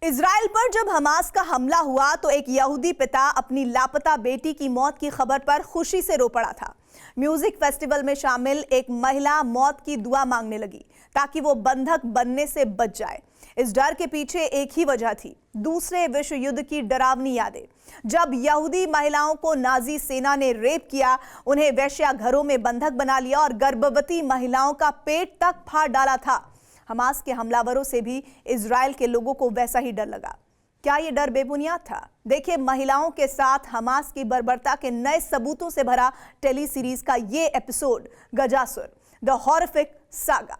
Israel पर जब Hamas का हमला हुआ तो एक यहूदी पिता अपनी लापता बेटी की मौत की खबर पर खुशी से रो पड़ा था। म्यूजिक फेस्टिवल में शामिल एक महिला मौत की दुआ मांगने लगी ताकि वो बंधक बनने से बच जाए। इस डर के पीछे एक ही वजह थी, दूसरे विश्व युद्ध की डरावनी यादें। जब यहूदी महिलाओं को नाजी सेना ने रेप किया, उन्हें वेश्या घरों में बंधक बना लिया और गर्भवती महिलाओं का पेट तक फाड़ डाला था। हमास के हमलावरों से भी इजराइल के लोगों को वैसा ही डर लगा। क्या ये डर बेबुनियाद था? देखिए महिलाओं के साथ हमास की बर्बरता के नए सबूतों से भरा टेली सीरीज का ये episode, Gajasur the horrific saga.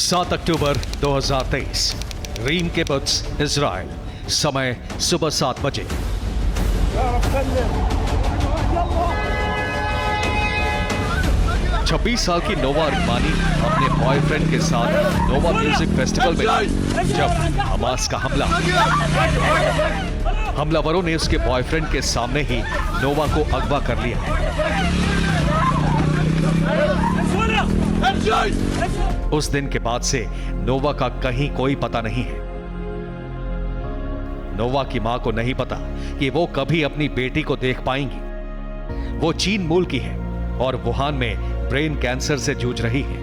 7 अक्टूबर 2023 रीम के बुत्स इजराइल, समय सुबह 7 बजे। 26 साल की नोवा अरमानी अपने बॉयफ्रेंड के साथ नोवा म्यूजिक फेस्टिवल में थी जब हमास का हमलावरों ने उसके बॉयफ्रेंड के सामने ही नोवा को अगवा कर लिया। उस दिन के बाद से नोवा का कहीं कोई पता नहीं है। नोवा की मां को नहीं पता कि वो कभी अपनी बेटी को देख पाएंगी। वो चीन मूल की है और वुहान में ब्रेन कैंसर से जूझ रही है।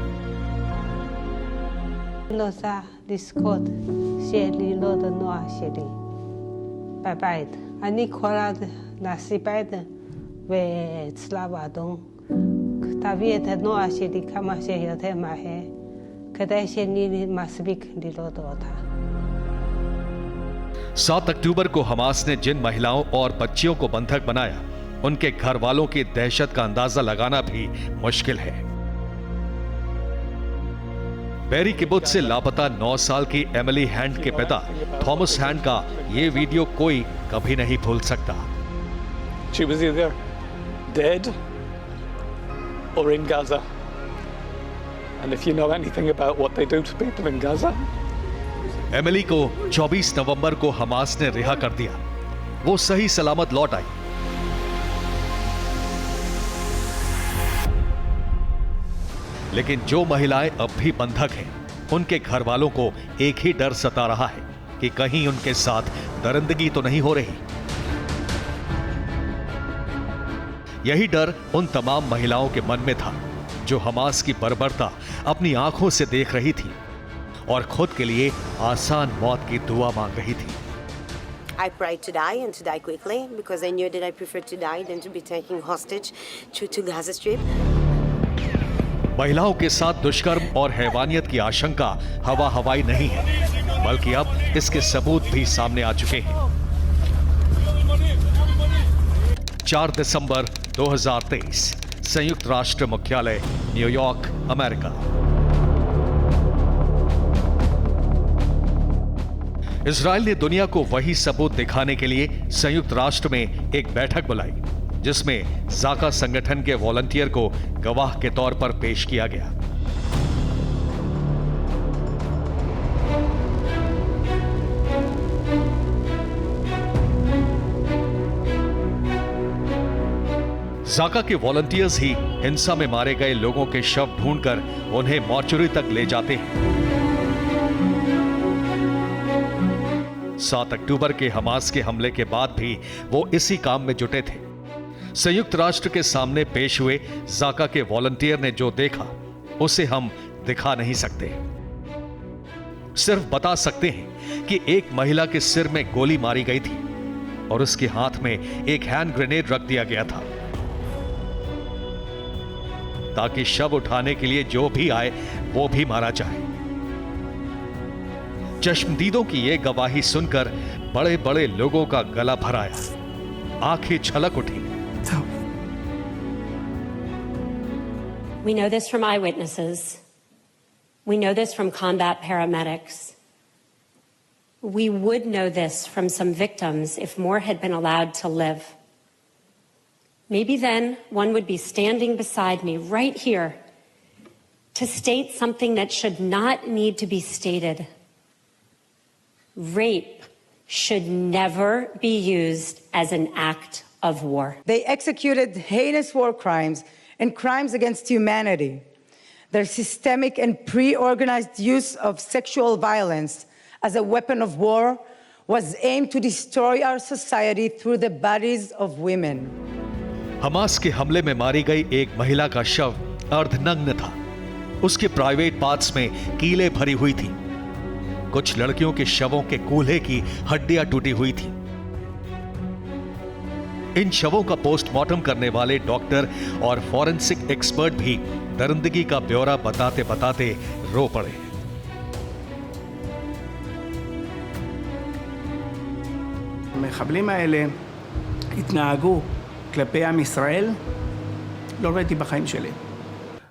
सात अक्टूबर को हमास ने जिन महिलाओं और बच्चियों को बंधक बनाया, उनके घर वालों की दहशत का अंदाजा लगाना भी मुश्किल है। बेरी किबुत्ज से लापता 9 साल की एमिली हैंड के पिता थॉमस हैंड का यह वीडियो कोई कभी नहीं भूल सकता। She was either dead or in Gaza. And if you know anything about what they do to people in Gaza. Emily को 24 नवंबर को हमास ने रिहा कर दिया। वो सही सलामत लौट आई। लेकिन जो महिलाएं अब भी बंधक हैं, उनके घर वालों को एक ही डर सता रहा है कि कहीं उनके साथ दरिंदगी तो नहीं हो रही। यही डर उन तमाम महिलाओं के मन में था जो हमास की बर्बरता अपनी आंखों से देख रही थी और खुद के लिए आसान मौत की दुआ मांग रही थी। I prayed to die and to die quickly because I knew that I preferred to die than to be taken hostage to Gaza Strip. महिलाओं के साथ दुष्कर्म और हैवानियत की आशंका हवा हवाई नहीं है, बल्कि अब इसके सबूत भी सामने आ चुके हैं। 4 दिसंबर 2023 संयुक्त राष्ट्र मुख्यालय न्यूयॉर्क, अमेरिका। इजराइल ने दुनिया को वही सबूत दिखाने के लिए संयुक्त राष्ट्र में एक बैठक बुलाई, जिसमें जाका संगठन के वॉलंटियर को गवाह के तौर पर पेश किया गया। जाका के वॉलंटियर्स ही हिंसा में मारे गए लोगों के शव ढूंढकर उन्हें मॉर्चुरी तक ले जाते हैं। 7 अक्टूबर के हमास के हमले के बाद भी वो इसी काम में जुटे थे। संयुक्त राष्ट्र के सामने पेश हुए जाका के वॉलंटियर ने जो देखा, उसे हम दिखा नहीं सकते। सिर्फ बता सकते हैं कि एक महिला के सिर में गोली मारी गई थी और उसके हाथ में एक हैंड ग्रेनेड रख दिया गया था ताकि शव उठाने के लिए जो भी आए वो भी मारा जाए। चश्मदीदों की यह गवाही सुनकर बड़े बड़े लोगों का गला भर आया, आंखें छलक उठी। We know this from eyewitnesses. We know this from combat paramedics. We would know this from some victims if more had been allowed to live. Maybe then one would be standing beside me right here to state something that should not need to be stated. Rape should never be used as an act of war. They executed heinous war crimes and crimes against humanity. Their systemic and pre-organized use of sexual violence as a weapon of war was aimed to destroy our society through the bodies of women. Hamas के हमले में मारी गई एक महिला का शव अर्धनग्न था। उसके प्राइवेट पार्ट्स में कीलें भरी हुई थी। कुछ लड़कियों के शवों के कूल्हे की हड्डियां टूटी हुई थी। इन शवों का पोस्टमार्टम करने वाले डॉक्टर और फॉरेंसिक एक्सपर्ट भी दरिंदगी का ब्यौरा बताते बताते रो पड़े। המחבלים האלה התנהגו כלפי עם ישראל, לא ראיתי בחיים שלי.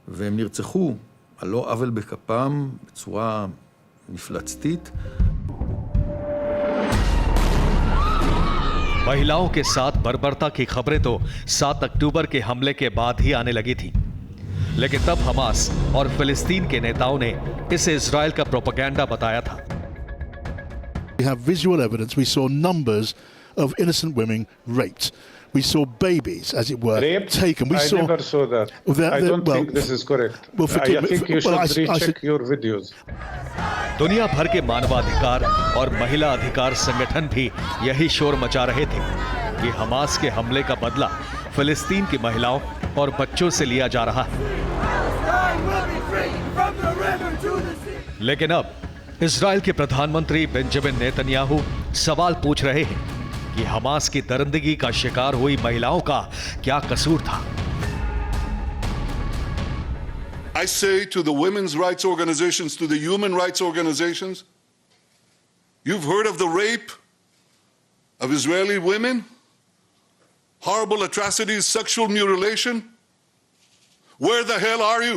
והם נרצחו על לא עוול בכפם בצורה מפלצתית. महिलाओं के साथ बर्बरता की खबरें तो 7 अक्टूबर के हमले के बाद ही आने लगी थी, लेकिन तब हमास और फिलिस्तीन के नेताओं ने इसे इजराइल का प्रोपेगेंडा बताया था। We have visual evidence. We saw numbers of innocent women raped. We saw babies, as it were, Raped? taken. We I saw. never saw that. I don't think this is correct. Well, forgive I me. think you Well, should I recheck your videos. दुनिया भर के मानवाधिकार और महिला अधिकार संगठन भी यही शोर मचा रहे थे कि हमास के हमले का बदला फिलिस्तीन की महिलाओं और बच्चों से लिया जा रहा है। लेकिन अब इजराइल के प्रधानमंत्री बेंजामिन नेतन्याहू सवाल पूछ रहे हैं कि हमास की दरिंदगी का शिकार हुई महिलाओं का क्या कसूर था। I say to the women's rights organizations, to the human rights organizations, you've heard of the rape of Israeli women, horrible atrocities, sexual mutilation. Where the hell are you?